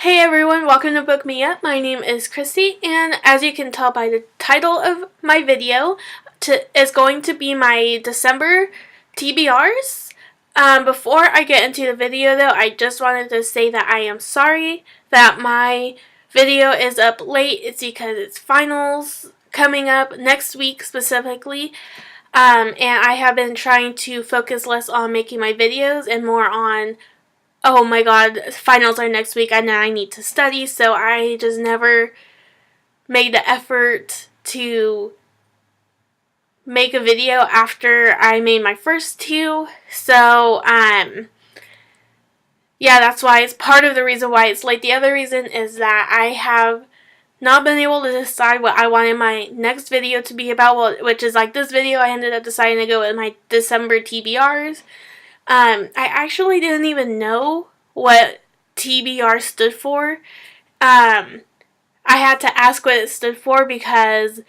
Hey everyone, welcome to Book Me Up. My name is Christy, and as you can tell by the title of my video, is going to be my December TBRs. Before I get into the video though, I just wanted to say that I am sorry that my video is up late. It's because it's finals coming up next week specifically. And I have been trying to focus less on making my videos and more on, oh my god, finals are next week and I need to study, so I just never made the effort to make a video after I made my first two. So, yeah, that's why it's part of the reason why it's late. The other reason is that I have not been able to decide what I wanted my next video to be about, well, which is like this video. I ended up deciding to go with my December TBRs. I actually didn't even know what TBR stood for. I had to ask what it stood for because,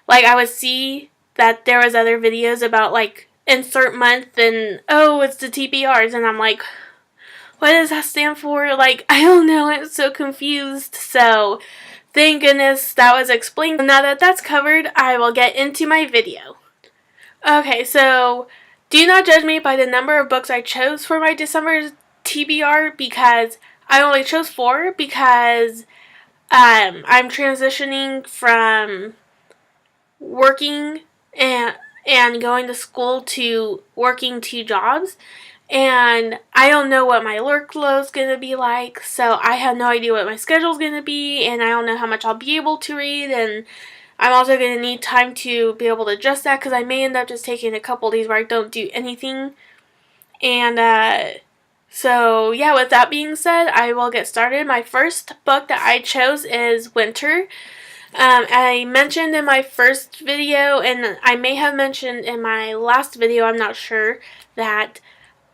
like, I would see that there was other videos about, like, insert month and, oh, it's the TBRs, and I'm like, what does that stand for? Like, I don't know, I'm so confused. So, thank goodness that was explained. Now that that's covered, I will get into my video. Okay, so do not judge me by the number of books I chose for my December TBR because I only chose 4 because I'm transitioning from working and going to school to working 2 jobs, and I don't know what my workload's going to be like, so I have no idea what my schedule's going to be, and I don't know how much I'll be able to read, and I'm also going to need time to be able to adjust that because I may end up just taking a couple days where I don't do anything. And so yeah, with that being said, I will get started. My first book that I chose is Winter. I mentioned in my first video, and I may have mentioned in my last video, I'm not sure, that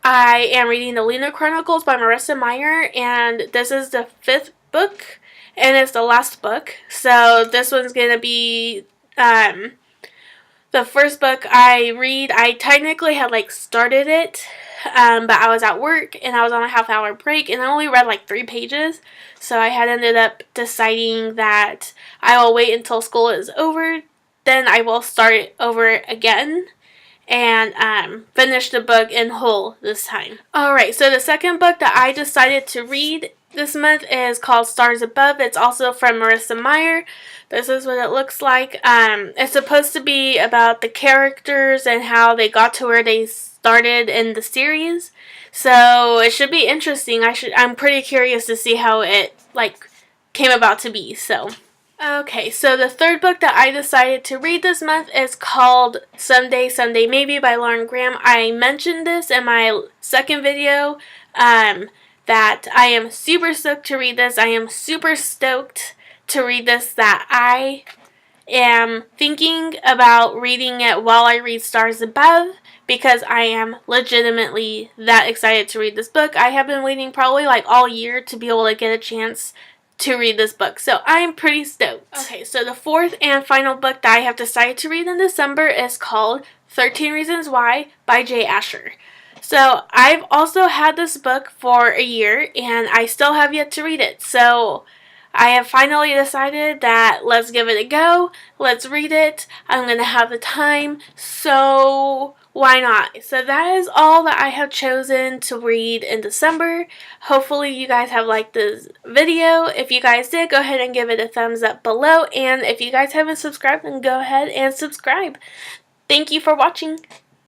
I am reading the Luna Chronicles by Marissa Meyer, and this is the 5th book. And it's the last book, so this one's going to be the first book I read. I technically had started it, but I was at work and I was on a half-hour break and I only read 3 pages. So I had ended up deciding that I will wait until school is over, then I will start over again and finish the book in whole this time. Alright, so the second book that I decided to read this month is called Stars Above. It's also from Marissa Meyer. This is what it looks like. It's supposed to be about the characters and how they got to where they started in the series. So it should be interesting. I'm pretty curious to see how it came about to be. So okay, so the third book that I decided to read this month is called Someday, Someday Maybe by Lauren Graham. I mentioned this in my second video, that I am super stoked to read this. I am super stoked to read this, that I am thinking about reading it while I read Stars Above because I am legitimately that excited to read this book. I have been waiting probably all year to be able to get a chance to read this book, so I am pretty stoked. Okay, so the fourth and final book that I have decided to read in December is called 13 Reasons Why by Jay Asher. So I've also had this book for a year and I still have yet to read it. So I have finally decided that let's give it a go. Let's read it. I'm going to have the time. So why not? So that is all that I have chosen to read in December. Hopefully you guys have liked this video. If you guys did, go ahead and give it a thumbs up below. And if you guys haven't subscribed, then go ahead and subscribe. Thank you for watching.